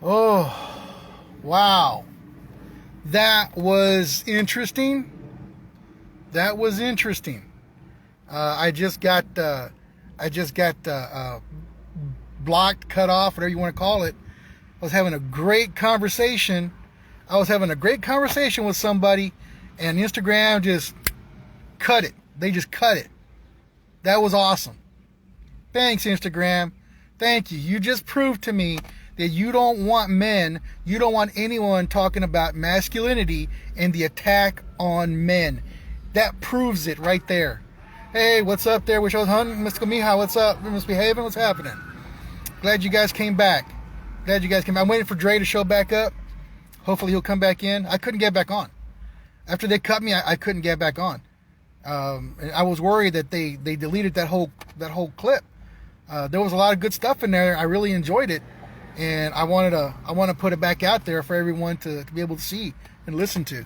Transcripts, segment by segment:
Oh, wow. That was interesting. That was interesting. I just got blocked, cut off, whatever you want to call it. I was having a great conversation. I was having a great conversation with somebody, and Instagram just cut it. They just cut it. That was awesome. Thanks, Instagram. Thank you. You just proved to me that you don't want men, you don't want anyone talking about masculinity and the attack on men. That proves it right there. Hey, what's up there? Wish I was hunting. Mr. Mija, what's up? Misbehaving? What's happening? Glad you guys came back. Glad you guys came back. I'm waiting for Dre to show back up. Hopefully he'll come back in. I couldn't get back on. After they cut me, I couldn't get back on. And I was worried that they deleted that whole clip. There was a lot of good stuff in there. I really enjoyed it, and I want to put it back out there for everyone to be able to see and listen to.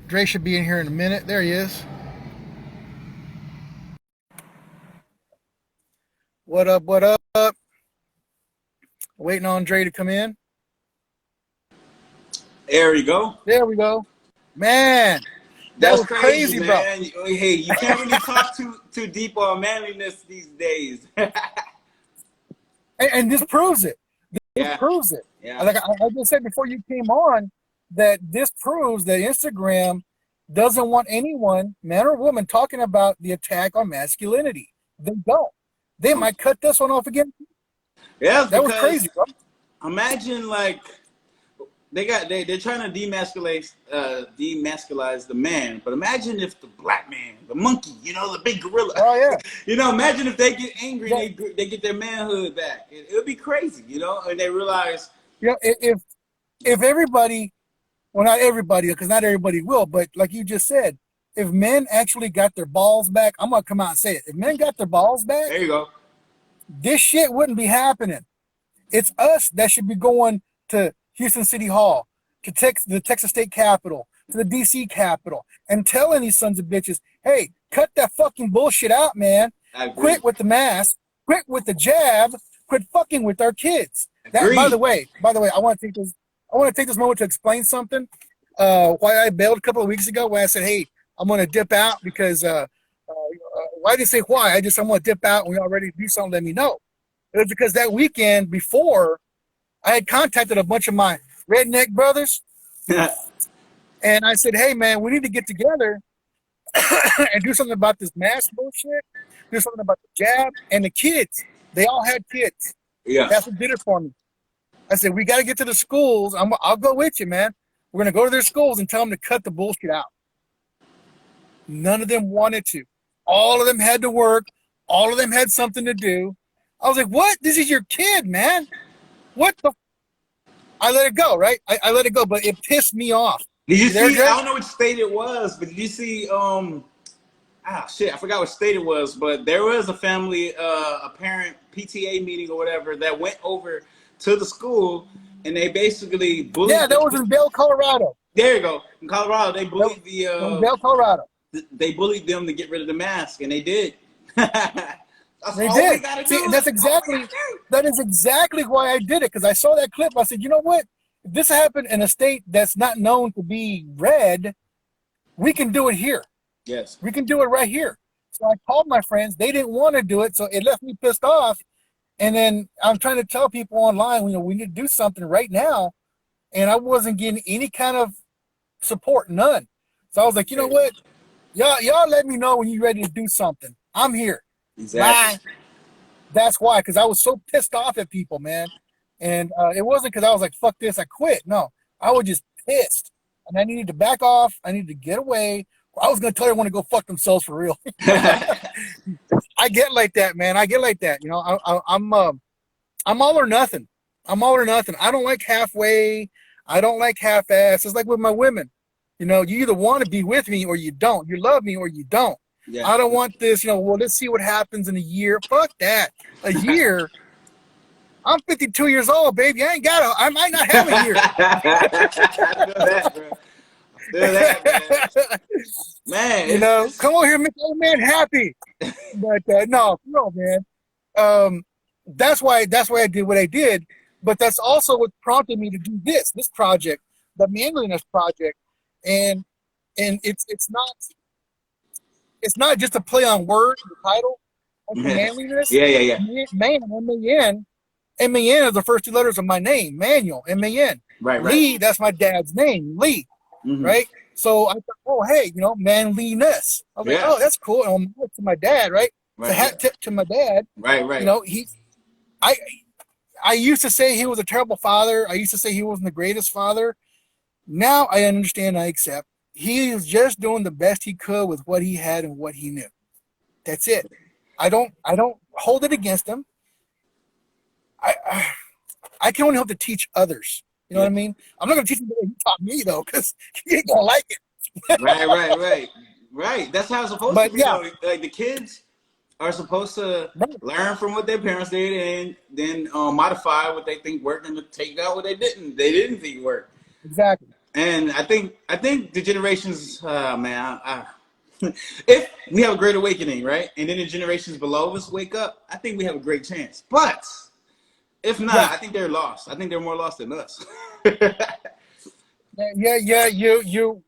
Dre should be in here in a minute. There he is. What up? What up? Waiting on Dre to come in. There we go. There we go. Man, that was crazy, bro. Man. Hey, you can't really talk too deep on manliness these days. and this proves it. This proves it. Yeah. Like I just said before you came on, that this proves that Instagram doesn't want anyone, man or woman, talking about the attack on masculinity. They don't. They might cut this one off again. Yeah, that was crazy, bro. Imagine like they're trying to demasculize the man, but imagine if the black man, the monkey, the big gorilla. Oh yeah. Imagine if they get angry and they get their manhood back. It would be crazy, and they realize. If everybody, well, not everybody, because not everybody will, but like you just said, if men actually got their balls back, I'm gonna come out and say it. If men got their balls back, there you go. This shit wouldn't be happening. It's us that should be going to Houston City Hall, to the Texas State Capitol, to the DC Capitol, and telling these sons of bitches, hey, cut that fucking bullshit out, man. Quit with the mask. Quit with the jab. Quit fucking with our kids. That, by the way, I want to take this moment to explain something. Why I bailed a couple of weeks ago, when I said, hey, I'm going to dip out because why did I say why? I'm going to dip out when y'all ready to do something, let me know. It was because that weekend before, I had contacted a bunch of my redneck brothers. And I said, hey, man, we need to get together and do something about this mask bullshit, do something about the jab, and the kids. They all had kids. Yeah. That's what did it for me. I said, we got to get to the schools. I'll go with you, man. We're going to go to their schools and tell them to cut the bullshit out. None of them wanted to. All of them had to work. All of them had something to do. I was like, what? This is your kid, man. What the? I let it go, right? I let it go, but it pissed me off. Did you see? I don't know which state it was, but did you see? I forgot what state it was, but there was a family, a parent PTA meeting or whatever that went over to the school, and they basically bullied. Yeah, that was in Vail, Colorado. There you go. In Colorado, they bullied in Vail, Colorado. They bullied them to get rid of the mask, and they did. They did. See, that is exactly why I did it, because I saw that clip. I said, you know what? If this happened in a state that's not known to be red, we can do it here. Yes. We can do it right here. So I called my friends. They didn't want to do it, so it left me pissed off. And then I'm trying to tell people online, we need to do something right now. And I wasn't getting any kind of support, none. So I was like, you know what? Y'all let me know when you're ready to do something. I'm here. Exactly. Bye. That's why, because I was so pissed off at people, man. And it wasn't because I was like, fuck this, I quit. No, I was just pissed. And I needed to back off. I needed to get away. I was going to tell everyone to go fuck themselves for real. I get like that, man. I get like that. I'm all or nothing. I'm all or nothing. I don't like halfway. I don't like half-ass. It's like with my women. You either want to be with me or you don't. You love me or you don't. Yeah. I don't want this, well, let's see what happens in a year. Fuck that. A year? I'm 52 years old, baby. I might not have a year. I feel that, bro. Man. Come on here, make old man happy. But no, man. That's why I did what I did. but that's also what prompted me to do this project, the manliness project, and it's not just a play on words, the title, like the Yeah, manliness, yeah, yeah. man, M-A-N. M-A-N is the first 2 letters of my name, Manuel, M-A-N. Right, right. Lee, that's my dad's name, Lee, Hmm. right? So I thought, oh, hey, manliness. I was like, Yeah. oh, that's cool. And to my dad, right? It's a Right, hat right, tip to my dad. right, right. I, I used to say he was a terrible father. I used to say he wasn't the greatest father. Now I understand, I accept. He was just doing the best he could with what he had and what he knew. That's it. I don't hold it against him. I I can only hope to teach others. You know Yeah. what I mean? I'm not gonna teach him the way he taught me though, because he ain't gonna like it. Right, right, right, right. That's how it's supposed to But be, yeah, though. Like the kids are supposed to right, learn from what their parents did, and then modify what they think worked, and take out what they didn't think worked. exactly. And I think the generations, man, if we have a great awakening, right, and then the generations below us wake up, I think we have a great chance. But if not, Right. I think they're lost. I think they're more lost than us. Yeah. You're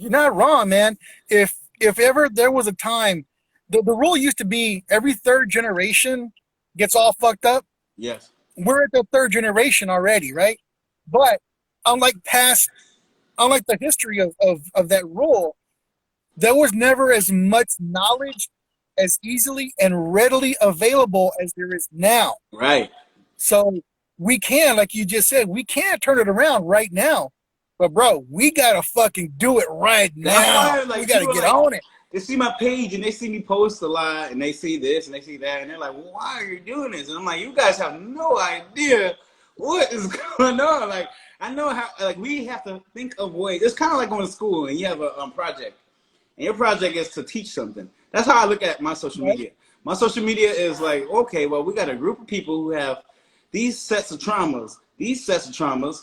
not wrong, man. If ever there was a time, the rule used to be every third generation gets all fucked up. Yes. We're at the third generation already, right? But unlike past, unlike the history of that rule, there was never as much knowledge as easily and readily available as there is now. Right. So we can, like you just said, we can turn it around right now. But bro, we gotta fucking do it right That's now. why, We like, gotta people are get like, on it. they see my page and they see me post a lot and they see this and they see that and they're like, why are you doing this? And I'm like, you guys have no idea what is going on. Like, I know how, like, we have to think of ways. It's kind of like going to school and you have a project, and your project is to teach something. That's how I look at my social Right? media. My social media is like, okay, well, we got a group of people who have these sets of traumas,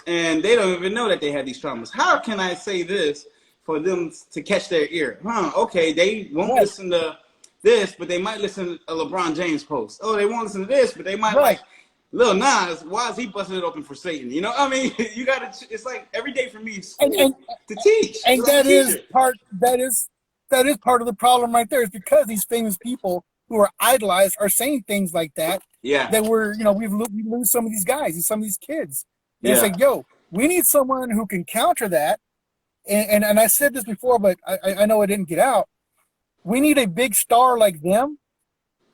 and they don't even know that they have these traumas. How can I say this for them to catch their ear? Okay, they won't Right. listen to this, but they might listen to a LeBron James post. Oh, they won't listen to this, but they might Right. like Lil Nas. Why is he busting it open for Satan? You know, I mean, you gotta. It's like every day for me, is And school to teach. It's and like a teacher. that is part of the problem right there, is because these famous people who are idolized are saying things like that, Yeah, that we lose some of these guys and some of these kids. And it's yeah, like, yo, we need someone who can counter that. And I said this before, but I know it didn't get out. We need a big star like them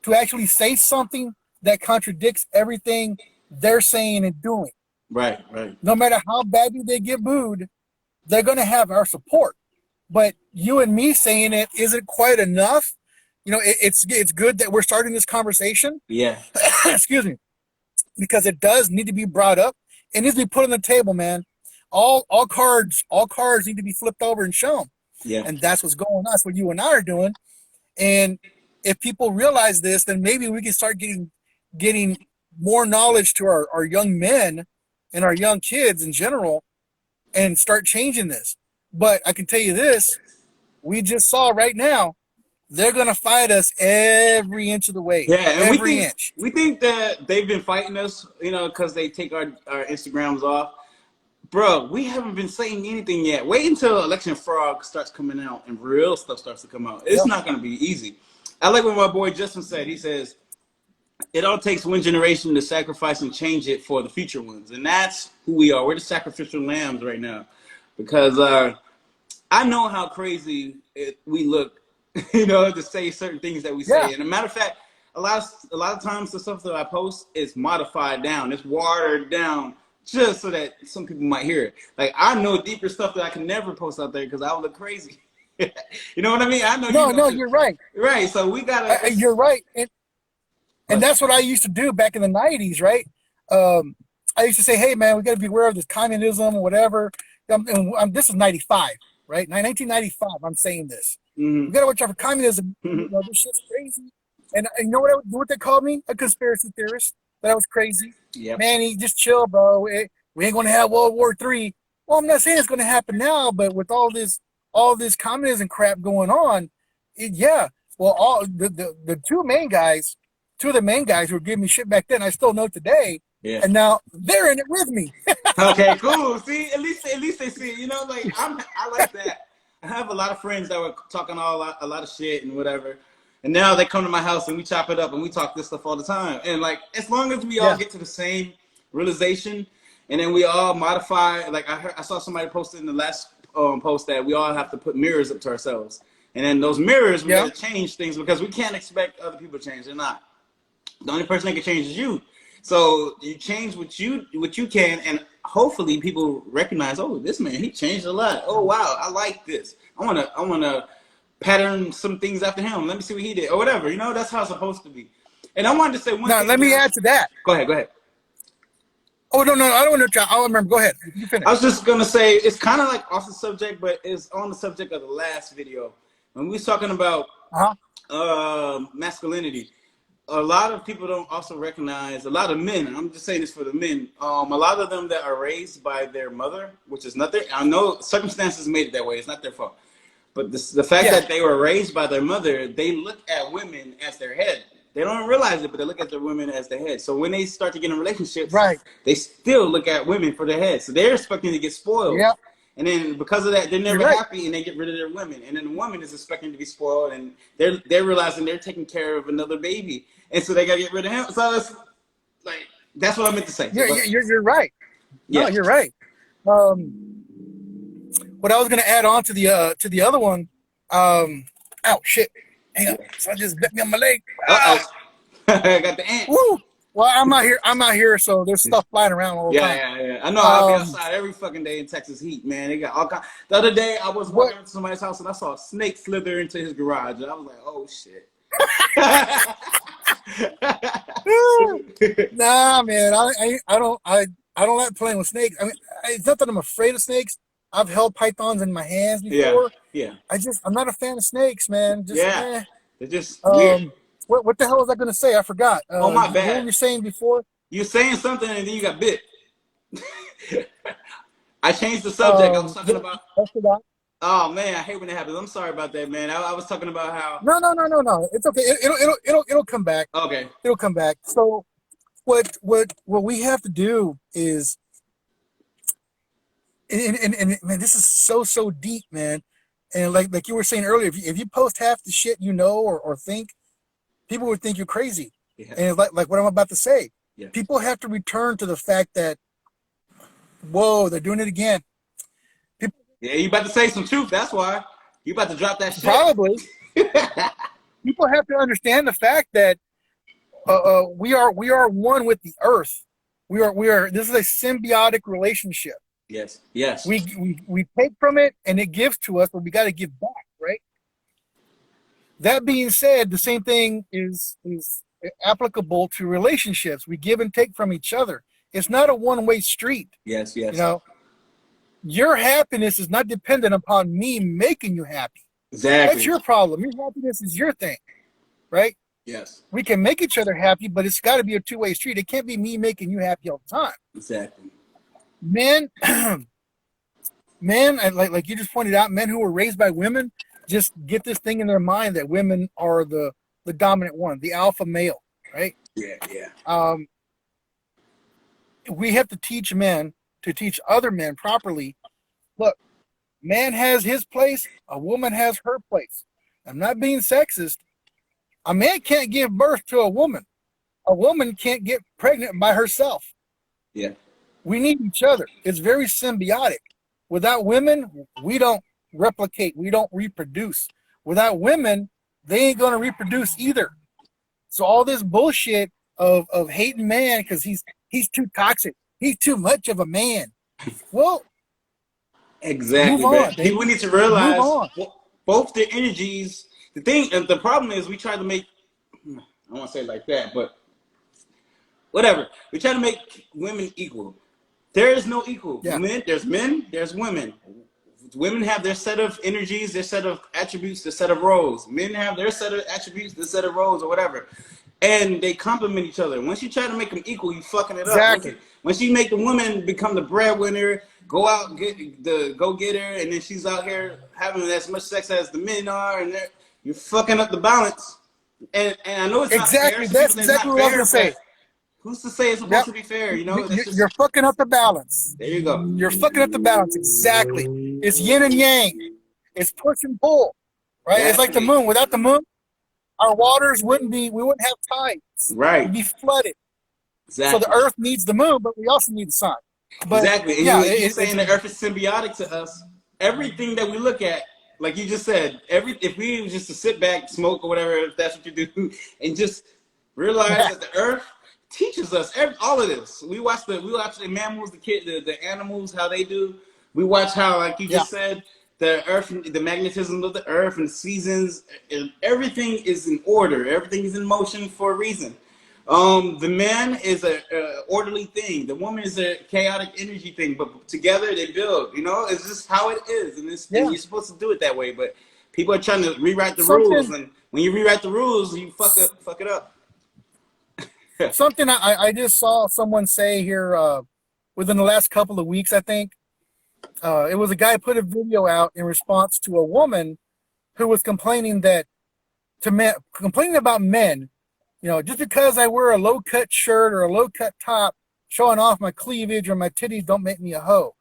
to actually say something that contradicts everything they're saying and doing. right, right. No matter how badly they get booed, they're going to have our support. But you and me saying it isn't quite enough. It's good that we're starting this conversation. Yeah, Excuse me, because it does need to be brought up. It needs to be put on the table, man. All cards need to be flipped over and shown. yeah, And that's what's going on. That's what you and I are doing. And if people realize this, then maybe we can start getting more knowledge to our young men and our young kids in general, and start changing this. But I can tell you this, we just saw right now, they're gonna fight us every inch of the way. yeah. And we Every think inch. we think that they've been fighting us, because they take our Instagrams off. Bro, we haven't been saying anything yet. Wait until election fraud starts coming out and real stuff starts to come out. It's Yep. not going to be easy. I like what my boy Justin said. He says, it all takes one generation to sacrifice and change it for the future ones. And that's who we are. We're the sacrificial lambs right now. Because I know how crazy we look, to say certain things that we Yeah. say. And a matter of fact, a lot of times the stuff that I post is modified down. It's watered down just so that some people might hear it. Like, I know deeper stuff that I can never post out there because I would look crazy. You know what I mean? I know you No, know no, too. you're right. Right. So we gotta. You're right. And But that's what I used to do back in the 90s, right? I used to say, hey, man, we got to beware of this communism or whatever. This is 95, right? 1995, I'm saying this. We got to watch out for communism. This shit's crazy. And you know what they called me? A conspiracy theorist. That I was crazy. yep. Man, just chill, bro. We ain't going to have World War III. Well, I'm not saying it's going to happen now, but with all this communism crap going on, yeah. Well, all the two of the main guys who were giving me shit back then, I still know today, Yeah. and now they're in it with me. Okay, cool. See, at least they see it. You know, like I like that. I have a lot of friends that were talking a lot of shit and whatever, and now they come to my house and we chop it up and we talk this stuff all the time. And like, as long as we all Yeah, get to the same realization, and then we all modify. Like I saw somebody posted in the last post that we all have to put mirrors up to ourselves, and then those mirrors we yeah, got to change things because we can't expect other people to change. They're not. The only person that can change is you. So you change what you can, and hopefully people recognize, oh, this man, he changed a lot. Oh wow, I like this. I wanna pattern some things after him. Let me see what he did or whatever. You know, that's how it's supposed to be. And I wanted to say one now thing, let me man. add to that. Go ahead, go ahead. Oh no, I don't want to. I'll remember. Go ahead. You I finish. was just gonna say it's kind of like off the subject, but it's on the subject of the last video when we was talking about Uh-huh. masculinity. A lot of people don't also recognize, a lot of men, I'm just saying this for the men, a lot of them that are raised by their mother, which is nothing, I know circumstances made it that way, it's not their fault, but the fact Yeah. that they were raised by their mother, they look at women as their head. They don't realize it, but they look at the women as their head. So when they start to get in relationships, Right. they still look at women for their head. So they're expecting to get spoiled. Yeah. And then because of that, they're You're never right. happy, and they get rid of their women. And then the woman is expecting to be spoiled, and they're realizing they're taking care of another baby, and so they gotta get rid of him. So it's like that's what I meant to say. So You're right. No, yeah, you're right. Um, what I was gonna add on to the other one. Oh shit! Hang on. So I just bit me on my leg. uh Ah, oh, I got the ant. woo. Well, I'm out here. I'm out here, so there's stuff flying around all the time. Yeah. I know. I'll be Um, outside every fucking day in Texas heat, man. They got all kinds. The other day, I was what? walking into somebody's house and I saw a snake slither into his garage, and I was like, "Oh shit." Nah, man. I don't like playing with snakes. I mean, it's not that I'm afraid of snakes. I've held pythons in my hands Yeah, before. yeah, I'm not a fan of snakes, man. Just yeah. eh. They're just weird. What the hell was I gonna say? I forgot. Oh my What were bad. you saying before? You're saying something and then you got bit. I changed the subject. I was talking about. I forgot. Oh man, I hate when that happens. I'm sorry about that, man. I was talking about how. No. It's okay. It'll come back. Okay. It'll come back. So what we have to do is, and man, this is so deep, man. And like you were saying earlier, if you post half the shit you know or think, people would think you're crazy. Yeah. And it's like what I'm about to say. Yeah. People have to return to the fact that, whoa, they're doing it again. People, Yeah, you about to say some truth. That's why you about to drop that shit. probably people have to understand the fact that we are one with the earth. We are. This is a symbiotic relationship. Yes. Yes. We take from it and it gives to us, but we got to give back, right? That being said, the same thing is applicable to relationships. We give and take from each other. It's not a one-way street. Yes. You Yes. know, your happiness is not dependent upon me making you happy. Exactly. That's your problem. Your happiness is your thing, right? Yes. We can make each other happy, but it's got to be a two-way street. It can't be me making you happy all the time. Exactly. Men, men, like you just pointed out, men who were raised by women just get this thing in their mind that women are the dominant one, the alpha male, right? Yeah. Yeah. We have to teach men to teach other men properly. Look, man has his place, a woman has her place. I'm not being sexist. A man can't give birth to a woman. A woman can't get pregnant by herself. Yeah. We need each other. It's very symbiotic. Without women, we don't replicate. We don't reproduce. Without women, they ain't going to reproduce either. So all this bullshit of hating man because he's too toxic. He's too much of a man. Well, Exactly, move on, man. baby. People need to Move realize on. both their energies. The thing, and the problem is, we try to make. I don't want to say it like that, but whatever. We try to make women equal. There is no equal. Yeah. Men, there's women. Women have their set of energies, their set of attributes, their set of roles. Men have their set of attributes, their set of roles, or whatever. And they complement each other. Once you try to make them equal, you fucking it Exactly. up. Once you make the woman become the breadwinner, go out and get the go getter, and then she's out here having as much sex as the men are, and you're fucking up the balance. And I know it's not fair. Exactly. Some That's people say it's exactly not what I was fair, gonna say. but Who's to say it's supposed Yep. to be fair? You know, that's just You're fucking up the balance. there. You go. You're fucking up the balance. Exactly. It's yin and yang. It's push and pull. Right? It's like the Exactly. moon. Without the moon, our waters wouldn't be, we wouldn't have tides. Right. We'd be flooded. So the Exactly. earth needs the moon, but we also need the sun. But Exactly. And yeah, you saying the earth is symbiotic to us. Everything that we look at, like you just said, if we was just to sit back, smoke or whatever, if that's what you do, and just realize that the earth teaches us all of this. We watch the mammals, the animals, how they do. We watch how, like you just said, the earth, the magnetism of the earth and the seasons, and everything is in order. Everything is in motion for a reason. The man is a orderly thing. The woman is a chaotic energy thing. But together they build. You know, it's just how it is, and you're supposed to do it that way. But people are trying to rewrite the rules, and when you rewrite the rules, you fuck it up. Something I just saw someone say here within the last couple of weeks, I think. It was a guy put a video out in response to a woman who was complaining complaining about men. You know, just because I wear a low-cut shirt or a low-cut top showing off my cleavage or my titties don't make me a hoe.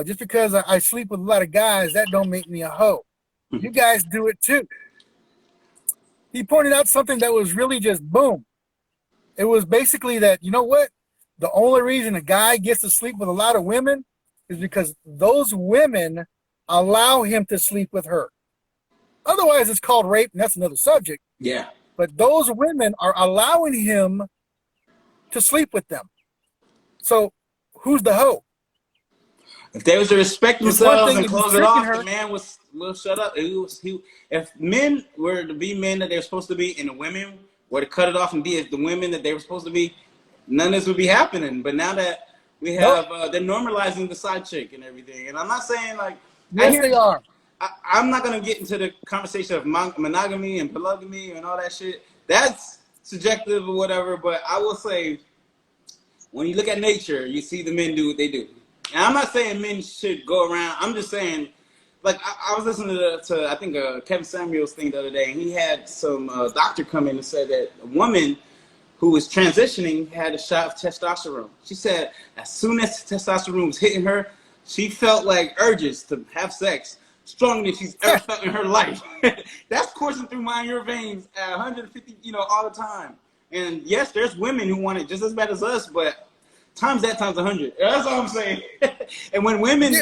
Just because I sleep with a lot of guys, that don't make me a hoe. You guys do it too. He pointed out something that was really just boom. It was basically that, you know what? The only reason a guy gets to sleep with a lot of women is because those women allow him to sleep with her. Otherwise, it's called rape, and that's another subject. Yeah. But those women are allowing him to sleep with them. So who's the hoe? If they was to respect themselves and close it off, the man will shut up. If men were to be men that they're supposed to be, and the women were to cut it off and be the women that they were supposed to be, none of this would be happening. But now that we have, they're normalizing the side chick and everything. And I'm not saying like, yes, they are. I'm not going to get into the conversation of monogamy and polygamy and all that shit. That's subjective or whatever. But I will say, when you look at nature, you see the men do what they do. And I'm not saying men should go around. I'm just saying, like, I was listening to I think, Kevin Samuels thing the other day, and he had some doctor come in and said that a woman who was transitioning had a shot of testosterone. She said as soon as testosterone was hitting her, she felt like urges to have sex stronger than she's ever felt in her life. That's coursing through your veins at 150, all the time. And yes, there's women who want it just as bad as us, but times 100. That's all I'm saying. And when women,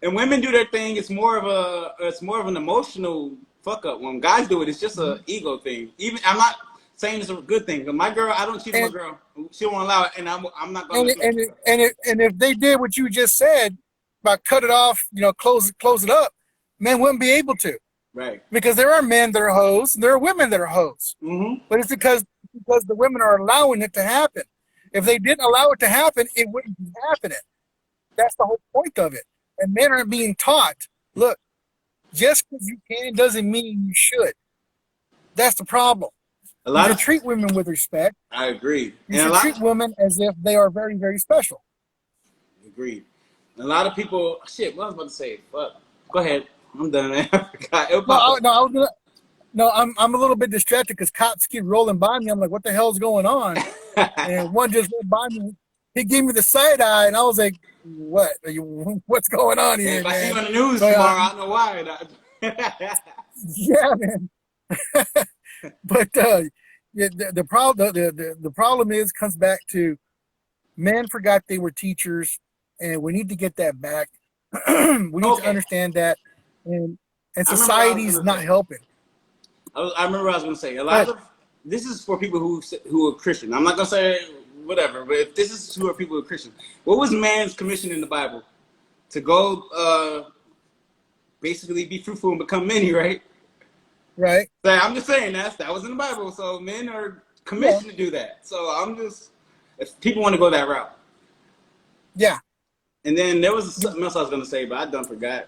and women do their thing, it's more of an emotional fuck up. When guys do it, it's just an ego thing. Even I'm not saying it's a good thing. But my girl, I don't cheat on my girl. She won't allow it, and I'm not going to. And if they did what you just said, about cut it off, close it up, men wouldn't be able to. Right. Because there are men that are hoes, and there are women that are hoes. Mm-hmm. But it's because the women are allowing it to happen. If they didn't allow it to happen, it wouldn't be happening. That's the whole point of it. And men aren't being taught, look, just because you can doesn't mean you should. That's the problem. You should treat women with respect. I agree. You should treat women as if they are very, very special. Agreed. A lot of people, shit, what I was about to say, fuck. Go ahead. I'm done, man. I forgot. I'm a little bit distracted because cops keep rolling by me. I'm like, what the hell's going on? And one just went by me. He gave me the side eye, and I was like, what? What's going on here, if man? I see you on the news tomorrow, I don't know why. Yeah, man. But the problem comes back to men forgot they were teachers, and we need to get that back. We need to understand that, and society's not helping. I remember what I was going to say. A lot of this is for people who are Christian. I'm not going to say whatever, but if this is who are people who are Christian. What was man's commission in the Bible? To go basically be fruitful and become many, right? Right. So I'm just saying that was in the Bible. So men are commissioned to do that. So if people want to go that route. Yeah. And then there was something else I was going to say, but I done forgot.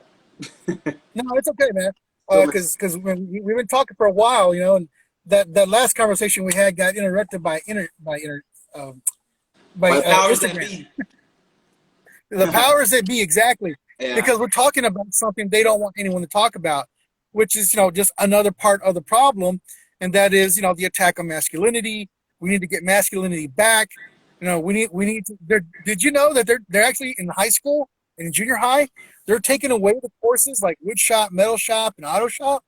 No, it's okay, man. Because we've been talking for a while, and that last conversation we had got interrupted by Instagram. The powers that be, exactly. Yeah. Because we're talking about something they don't want anyone to talk about, which is just another part of the problem, and that is the attack on masculinity, We need to get masculinity back. We need to. Did you know that they're actually in high school and in junior high, they're taking away the courses like wood shop, metal shop, and auto shop.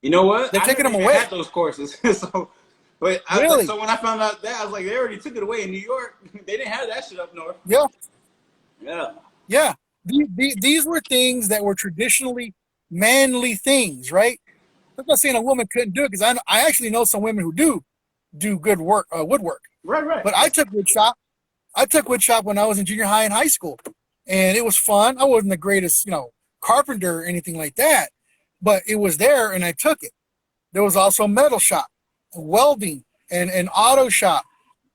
You know what? They're I taking never them even away. had those courses. So, but I was like, Really? so when I found out that, I was like, they already took it away in New York. They didn't have that shit up north. Yeah, Yeah. yeah. These were things that were traditionally manly things, right? I'm not saying a woman couldn't do it because I actually know some women who do good work, woodwork. Right, right. But I took wood shop. I took wood shop when I was in junior high and high school, and it was fun. I wasn't the greatest, carpenter or anything like that, but it was there, and I took it. There was also metal shop, welding, and auto shop.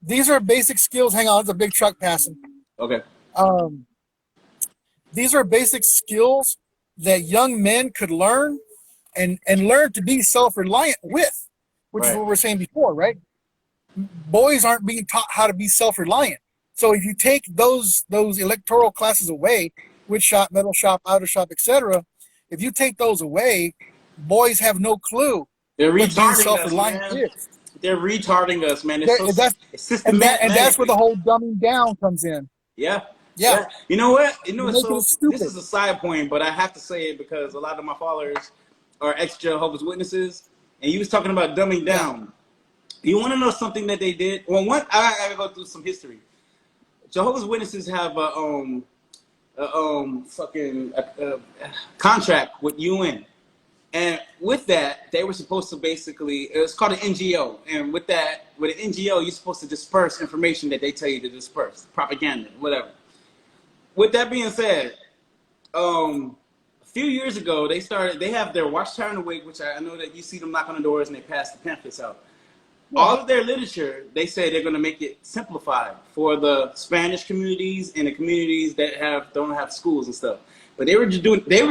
These are basic skills. Hang on, there's a big truck passing. Okay. Um, these are basic skills that young men could learn and learn to be self-reliant with, which is Right. what we were saying before, right? Boys aren't being taught how to be self-reliant. So if you take those electoral classes away, wood shop, metal shop, auto shop, etc., if you take those away, boys have no clue They're what being retarding us, self-reliant man. is. They're retarding us, man. It's so That's it's and that's where systematically. the whole dumbing down comes in. Yeah. Yeah, Yeah. You know what? You know you're what? making it So this stupid. is a side point, but I have to say it because a lot of my followers are ex-Jehovah's Witnesses, and you was talking about dumbing Yeah. down. You want to know something that they did? Well, I gotta go through some history. Jehovah's Witnesses have a contract with UN, and with that, they were supposed to basically, it's called an NGO, and with an NGO, you're supposed to disperse information that they tell you to disperse, propaganda, whatever. With that being said, a few years ago, they have their Watchtower in the Wake, which I know that you see them knock on the doors and they pass the pamphlets out. Yeah. All of their literature, they say they're going to make it simplified for the Spanish communities and the communities that don't have schools and stuff. But they were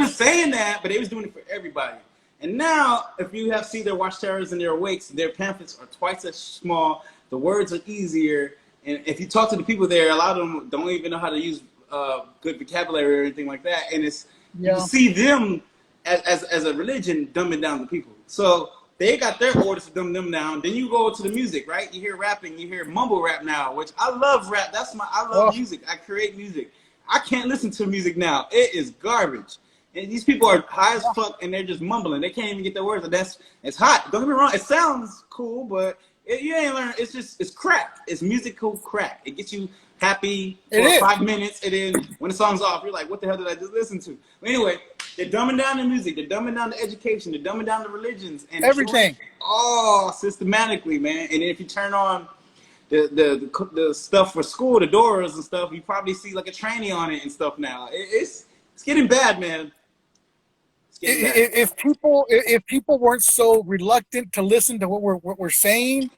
saying that, but they was doing it for everybody. And now, if you have seen their watchtowers and their awakes, their pamphlets are twice as small. The words are easier, and if you talk to the people there, a lot of them don't even know how to use good vocabulary or anything like that. And you Yeah. see them as a religion dumbing down the people. So they got their orders to dumb them down. Then you go to the music, right? You hear rapping, you hear mumble rap now, which I love rap. I love Oh, music. I create music. I can't listen to music now. It is garbage. And these people are high as yeah. fuck and they're just mumbling. They can't even get their words. And it's hot. Don't get me wrong. It sounds cool, but you ain't learn. It's crack. It's musical crack. It gets you happy It for is 5 minutes, and then when the song's off, you're like, what the hell did I just listen to? But anyway, they're dumbing down the music, they're dumbing down the education, they're dumbing down the religions, and showing everything. all systematically, man. And then if you turn on the stuff for school, the doors and stuff, you probably see like a trainee on it and stuff now. It's getting bad, man. It's getting bad. If people weren't so reluctant to listen to what we're saying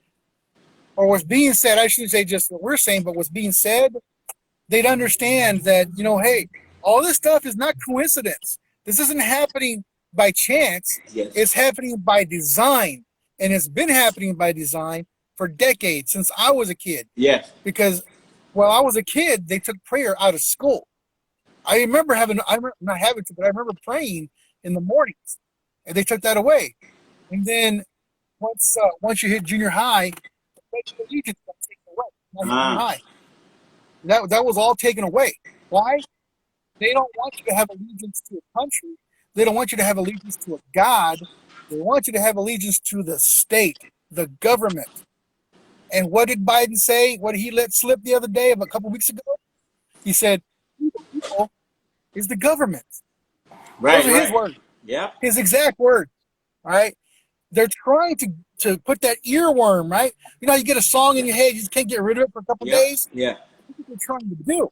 or what's being said, I shouldn't say just what we're saying, but what's being said, they'd understand that, hey, all this stuff is not coincidence. This isn't happening by chance. Yes. It's happening by design. And it's been happening by design for decades since I was a kid. Yes. Because while I was a kid, they took prayer out of school. I remember not having to, but I remember praying in the mornings, and they took that away. And then once you hit junior high, the Pledge of Allegiance got taken away. When I hit junior Ah. high, that was all taken away. Why? They don't want you to have allegiance to a country. They don't want you to have allegiance to a god. They want you to have allegiance to the state, the government. And what did Biden say? What did he let slip the other day, a couple weeks ago? He said, "We the people is the government." Right, Those are his right. words, Yep. his exact words. All right. They're trying to put that earworm, right? You get a song in your head, you just can't get rid of it for a couple Yep. days. Yeah. That's what they're trying to do.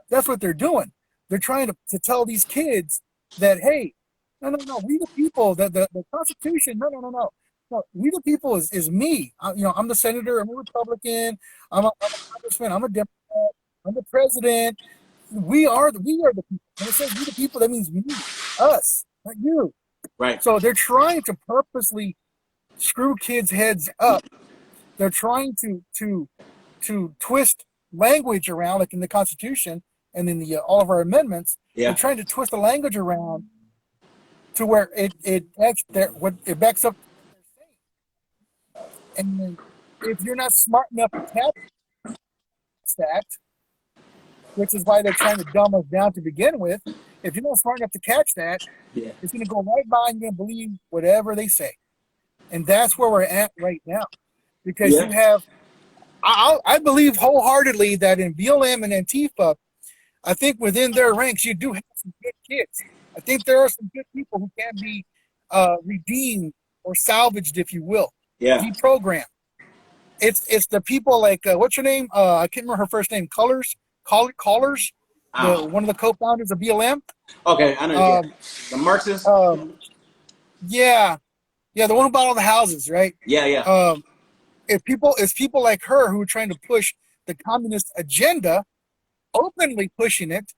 That's what they're doing. They're trying to tell these kids that, hey, no, we the people, the Constitution, no. No, we the people is me. I'm the senator, I'm a Republican, I'm a congressman, I'm a Democrat, I'm the president. We are the people. When it says we the people, that means me, us, not you. Right. So they're trying to purposely screw kids' heads up. They're trying to twist language around, like in the Constitution and in the all of our amendments. They're Yeah. trying to twist the language around to where it backs up what they're saying. And then if you're not smart enough to catch that, which is why they're trying to dumb us down to begin with, if you're not smart enough to catch that, Yeah. it's going to go right by and you're going to believe whatever they say. And that's where we're at right now. Because you Yeah. have, I believe wholeheartedly that in BLM and Antifa, I think within their ranks, you do have some good kids. I think there are some good people who can be redeemed or salvaged, if you will, Yeah. deprogrammed. It's the people like what's your name? I can't remember her first name. Collars, the Oh. one of the co-founders of BLM. Okay, I know. Yeah. Um, The Marxist. um, yeah, yeah, the one about all the houses, right? Yeah, yeah. Um, it's people like her who are trying to push the communist agenda, openly pushing it.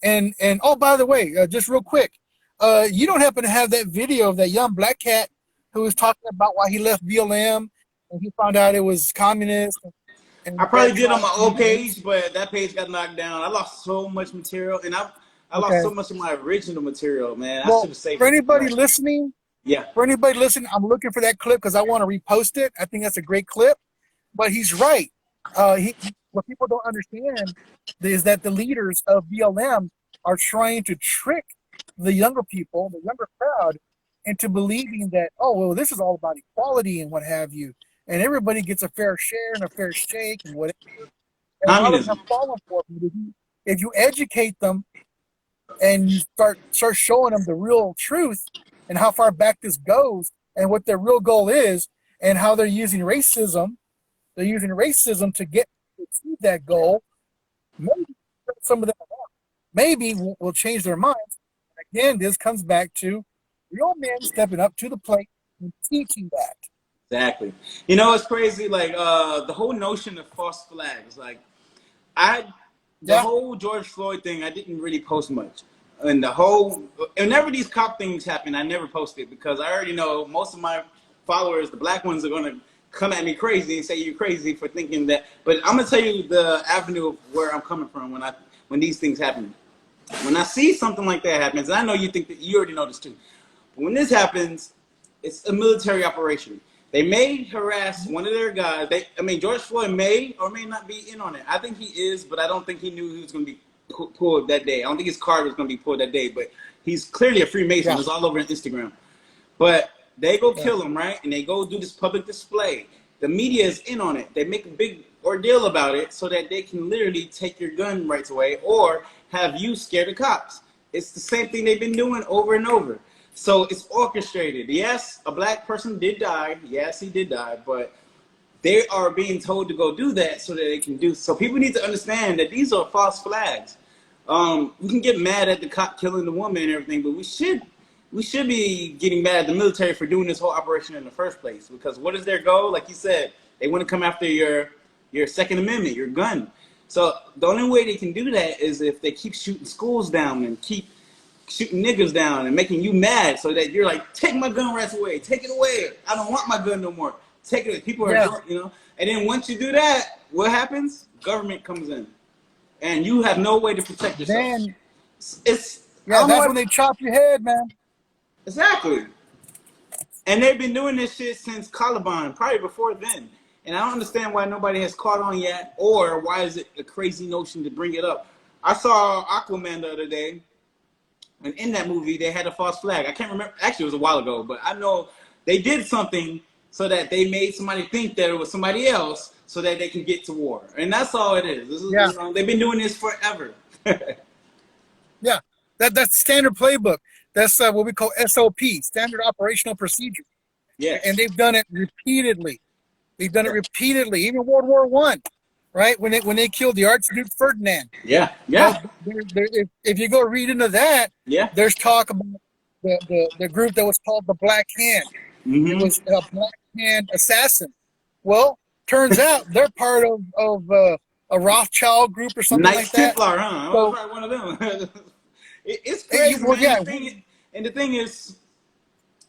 And oh, by the way, just real quick, you don't happen to have that video of that young black cat who was talking about why he left BLM and he found out it was communist I and probably did on my old anti. page, but that page got knocked down. I lost so much material, and I lost Okay. so much of my original material, man. I should Well, have saved for it. anybody listening, Yeah. I'm looking for that clip because I want to repost it. I think that's a great clip. But he's right. What people don't understand is that the leaders of BLM are trying to trick the younger people, the younger crowd, into believing that, oh, well, this is all about equality and what have you. And everybody gets a fair share and a fair shake and whatever. And a lot of them have Communism. fallen for it. If you educate them and you start showing them the real truth and how far back this goes and what their real goal is and how they're using racism to get to achieve that goal. Maybe some of them maybe will change their minds. Again, this comes back to real men stepping up to the plate and teaching that. Exactly. You know, it's crazy. Like the whole notion of false flags. Like the Yeah, whole George Floyd thing, I didn't really post much. And whenever these cop things happen, I never post it because I already know most of my followers, the black ones, are gonna come at me crazy and say you're crazy for thinking that. But I'm gonna tell you the avenue of where I'm coming from when these things happen. When I see something like that happens, and I know you think that you already know this too. But when this happens, it's a military operation. They may harass one of their guys. George Floyd may or may not be in on it. I think he is, but I don't think he knew he was going to be pulled that day. I don't think his card was going to be pulled that day, but he's clearly a Freemason. yeah, It's all over Instagram. But they go yeah, kill him, right? And they go do this public display. The media is in on it. They make a big ordeal about it so that they can literally take your gun rights away or have you scare the cops. It's the same thing they've been doing over and over. So it's orchestrated. Yes, a black person did die. Yes, he did die, but they are being told to go do that so that they can do. So people need to understand that these are false flags. We can get mad at the cop killing the woman and everything, but we should be getting mad at the military for doing this whole operation in the first place. Because what is their goal? Like you said, they want to come after your Second Amendment, your gun. So the only way they can do that is if they keep shooting schools down and keep shooting niggas down and making you mad so that you're like, take my gun rights away, take it away. I don't want my gun no more. Take it. People are yeah. drunk, you know. And then once you do that, what happens? Government comes in, and you have no way to protect yourself. Then, It's I yeah, don't know that's what when they chop your head, man. exactly. And they've been doing this shit since Columbine, probably before then. And I don't understand why nobody has caught on yet, or why is it a crazy notion to bring it up. I saw Aquaman the other day, and in that movie, they had a false flag. I can't remember. Actually, it was a while ago, but I know they did something so that they made somebody think that it was somebody else so that they can get to war. And that's all it is. Yeah, They've been doing this forever. yeah. That's standard playbook. That's what we call SOP, standard operational procedure. And Yes. they've done it repeatedly. They've done it repeatedly. Even World War One, right? When they killed the Archduke Ferdinand. Yeah. You know, Yeah. if you go read into that, Yeah. there's talk about the group that was called the Black Hand. It Mm-hmm. was a Black Hand assassin. Well, turns out they're part of a Rothschild group or something like Knights that. Templar, huh? I was So, probably one of them. It's crazy, well, man. yeah, The thing is,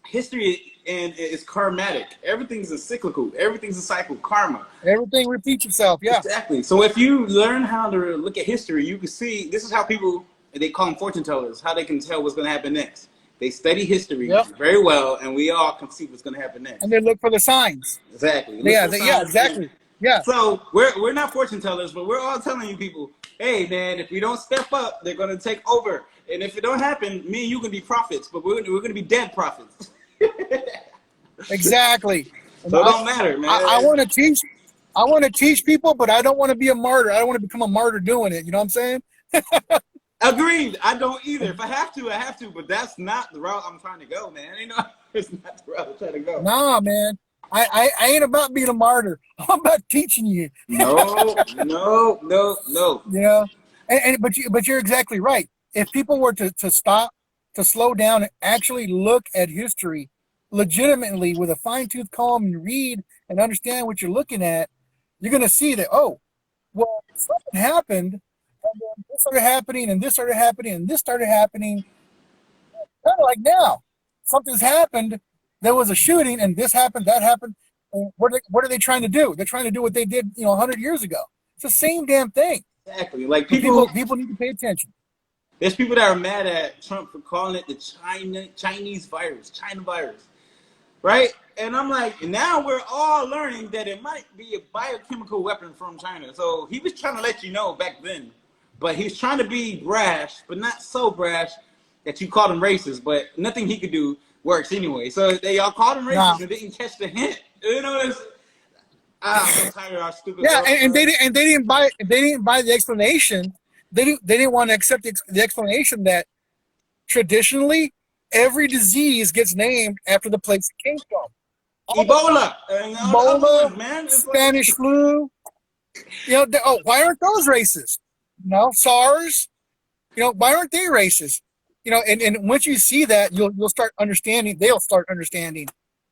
history and is karmatic. Everything's a cyclical. Everything's a cycle. Karma. everything repeats itself. Yeah, Exactly. So if you learn how to look at history, you can see this is how people they call them fortune tellers. How they can tell what's going to happen next. They study history Yep. very well, and we all can see what's going to happen next. And they look for the signs. Exactly. Look Yeah, for yeah, signs. exactly. Yeah. So we're not fortune tellers, but we're all telling you people, hey man, if we don't step up, they're gonna take over. And if it don't happen, me and you can be prophets, but we're gonna be dead prophets. Exactly. And So it don't matter, man. I want to teach. I want to teach people, but I don't want to be a martyr. I don't want to become a martyr doing it. You know what I'm saying? Agreed. I don't either. If I have to, I have to. But that's not the route I'm trying to go, man. You know, it's not the route I'm trying to go. Nah, man. I ain't about being a martyr. I'm about teaching you. No. You know, but you're exactly right. If people were to stop, to slow down, and actually look at history legitimately with a fine-tooth comb and read and understand what you're looking at, you're going to see that, oh, well, something happened, and then this started happening, and this started happening, and this started happening. Kind of like now, something's happened. There was a shooting, and this happened, that happened. And what are they trying to do? They're trying to do what they did, 100 years ago. It's the same damn thing. Exactly. Like People need to pay attention. there's people that are mad at Trump for calling it the Chinese virus, China virus, right? And I'm like, now we're all learning that it might be a biochemical weapon from China. So he was trying to let you know back then, but he's trying to be brash, but not so brash that you called him racist. But nothing he could do works anyway. So they all called him racist and didn't catch the hint. You know, I'm so tired of our stupid. Yeah, and they didn't buy the explanation. They didn't want to accept the explanation that traditionally every disease gets named after the place it came from. Ebola, and Ebola, man. It's Spanish flu. Why aren't those racist? SARS. Why aren't they racist? And once you see that, you'll start understanding. They'll start understanding.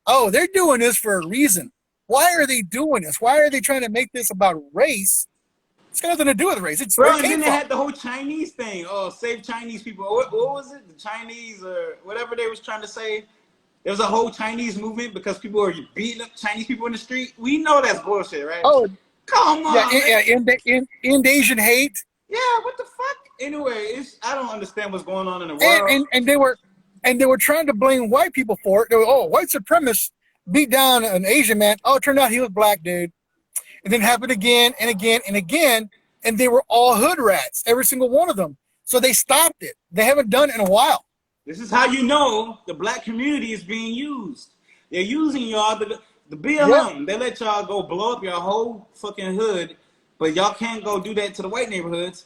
Oh, they're doing this for a reason. Why are they doing this? Why are they trying to make this about race? It's got nothing to do with race. It's bro, and then they had the whole Chinese thing. Oh, save Chinese people. What was it? The Chinese or whatever they was trying to say. There was a whole Chinese movement because people are beating up Chinese people in the street. We know that's bullshit, right? Oh, come on. End Asian hate. Yeah, what the fuck? Anyway, I don't understand what's going on in the world. And they were trying to blame white people for it. They were, white supremacists beat down an Asian man. Oh, it turned out he was black, dude. And then happened again and again and again. And they were all hood rats, every single one of them. So they stopped it. They haven't done it in a while. This is how you know the black community is being used. They're using y'all, the BLM. Yeah. They let y'all go blow up your whole fucking hood, but y'all can't go do that to the white neighborhoods.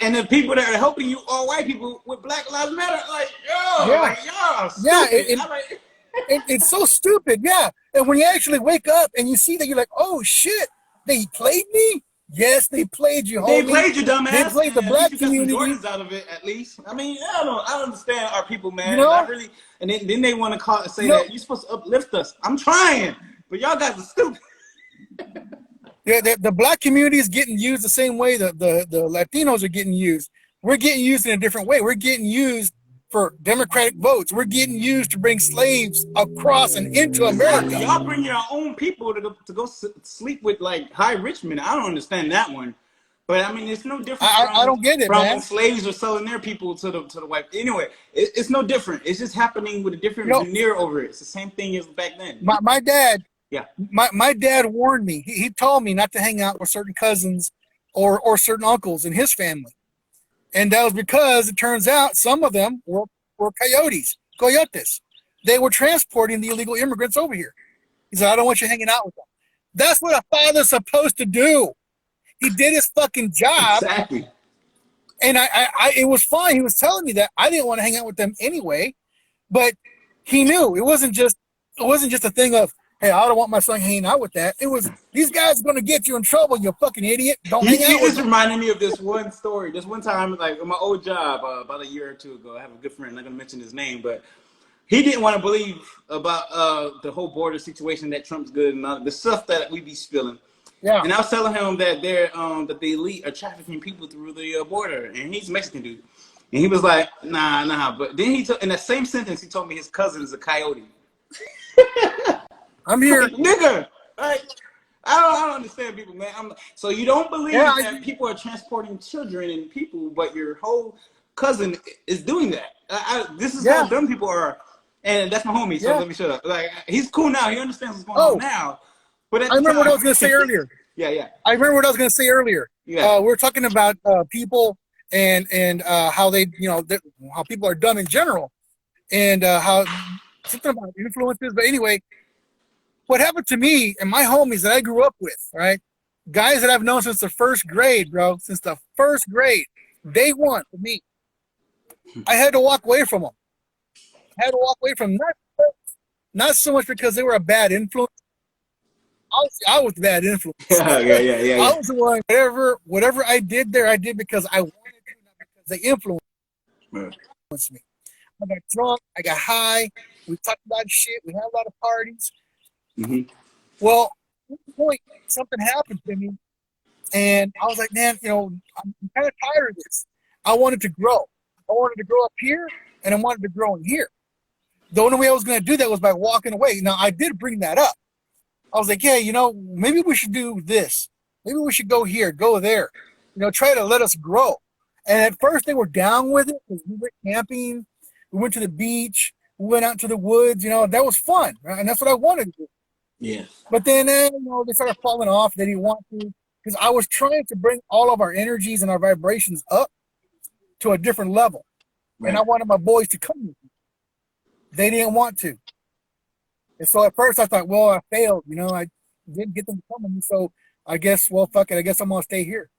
And the people that are helping you, all white people with Black Lives Matter, like, y'all stupid. It's so stupid, yeah. And when you actually wake up and you see that, you're like, oh shit, they played me? Yes, they played you, homie. They played you, dumbass. They played the black community. Jordans out of it, at least. I mean, I don't understand our people, man. Not really. And then they want to say that you're supposed to uplift us. I'm trying, but y'all guys are stupid. Yeah, the black community is getting used the same way the Latinos are getting used. We're getting used in a different way. We're getting used for Democratic votes. We're getting used to bring slaves across and into America. Y'all bring your own people to go sleep with like high rich men. I don't understand that one. But I mean, it's no different. I don't get it, from man. When slaves are selling their people to the white. Anyway, it's no different. It's just happening with a different veneer over it. It's the same thing as back then. My dad. Yeah. My dad warned me. He told me not to hang out with certain cousins or certain uncles in his family. And that was because it turns out some of them were coyotes. They were transporting the illegal immigrants over here. He said, I don't want you hanging out with them. That's what a father's supposed to do. He did his fucking job. Exactly. And it was fine. He was telling me that. I didn't want to hang out with them anyway. But he knew it wasn't just a thing of, hey, I don't want my son hanging out with that. It was, these guys are going to get you in trouble, you fucking idiot. Don't hang out with them. He just reminded me of this one story. This one time, like, in my old job, about a year or two ago, I have a good friend, I'm not going to mention his name, but he didn't want to believe about the whole border situation, that Trump's good and all the stuff that we be spilling. Yeah. And I was telling him that that the elite are trafficking people through the border, and he's a Mexican dude. And he was like, nah. But then in that same sentence, he told me his cousin is a coyote. I'm here. Nigga, like, I don't understand people, man. So you don't believe that people are transporting children and people, but your whole cousin is doing that. This is how Yeah. dumb people are, and that's my homie. So Yeah. let me shut up. Like, he's cool now. He understands what's going on Oh, now. But at I the remember what I time, was going to say earlier. yeah. I remember what I was going to say earlier. Yeah. We're talking about people and how they, how people are dumb in general, and how something about influences. But anyway, what happened to me and my homies that I grew up with, right? Guys that I've known since the first grade, bro, since the first grade, day one for me. I had to walk away from them. I had to walk away from them, not so much because they were a bad influence. I was the bad influence. Yeah. I was the one. Whatever I did there, I did because I wanted to, not because they influenced me. I got drunk. I got high. We talked about shit. We had a lot of parties. Mm-hmm. Well, at one point, something happened to me, and I was like, man, I'm kind of tired of this. I wanted to grow. I wanted to grow up here, and I wanted to grow in here. The only way I was going to do that was by walking away. Now, I did bring that up. I was like, yeah, maybe we should do this. Maybe we should go here, go there. Try to let us grow. And at first they were down with it because we went camping. We went to the beach. We went out to the woods. That was fun. Right? And that's what I wanted to do. Yeah. But then, they started falling off. They didn't want to because I was trying to bring all of our energies and our vibrations up to a different level. Right. And I wanted my boys to come with me. They didn't want to. And so at first I thought, well, I failed. I didn't get them to come with me. So I guess, well, fuck it. I guess I'm going to stay here.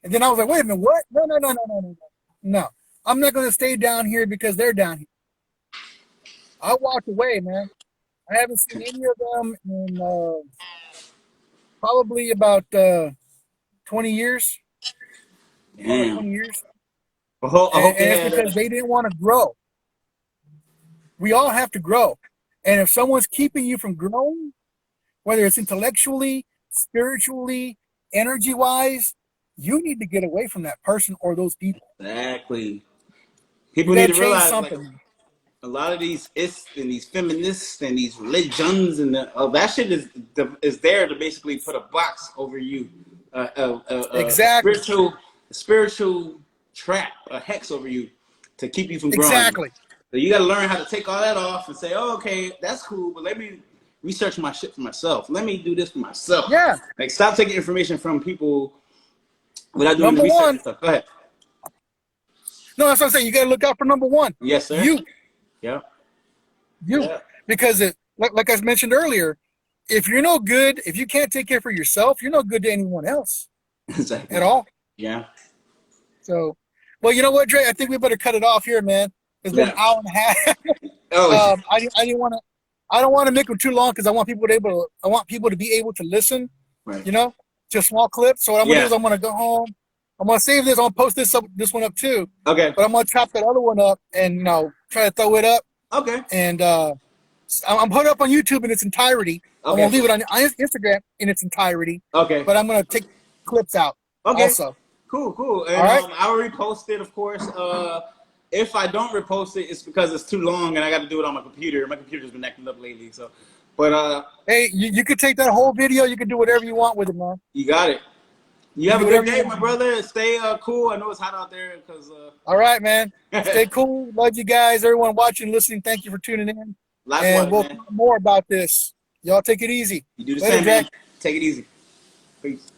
And then I was like, wait a minute, what? No. I'm not going to stay down here because they're down here. I walked away, man. I haven't seen any of them in probably about 20 years. Damn. 20 years. I hope and it's because they didn't want to grow. We all have to grow. And if someone's keeping you from growing, whether it's intellectually, spiritually, energy-wise, you need to get away from that person or those people. Exactly. People need to realize something. Like, a lot of these ists and these feminists and these religions and that shit is there to basically put a box over you, exactly. A spiritual trap, a hex over you to keep you from growing. Exactly. So you got to learn how to take all that off and say, oh, okay, that's cool, but let me research my shit for myself. Let me do this for myself. Yeah. Like, stop taking information from people without doing the research stuff. Go ahead. No, that's what I'm saying. You got to look out for number one. Yes, sir. You. Yeah. You. Yeah. Because, like I mentioned earlier, if you're no good, if you can't take care for yourself, you're no good to anyone else. Exactly. At all. Yeah. So, well, you know what, Dre? I think we better cut it off here, man. It's been an hour and a half. I don't want to make them too long because I want people to be able to listen. Right. To a small clip. So what I'm gonna do is I'm gonna go home. I'm gonna save this. I'm gonna post this one up too. Okay. But I'm gonna chop that other one up and try to throw it up. Okay. And I'm putting it up on YouTube in its entirety. Okay. I'm gonna leave it on Instagram in its entirety. Okay. But I'm gonna take clips out. Okay. Also. Cool. And all right. I will repost it, of course. If I don't repost it, it's because it's too long and I got to do it on my computer. My computer's been acting up lately, so. But hey, you could take that whole video. You can do whatever you want with it, man. You got it. You have a good day, my brother. Stay cool. I know it's hot out there because. All right, man. Stay cool. Love you guys. Everyone watching, listening. Thank you for tuning in. Likewise, and we'll talk more about this. Y'all take it easy. You do the same, man. Take it easy. Peace.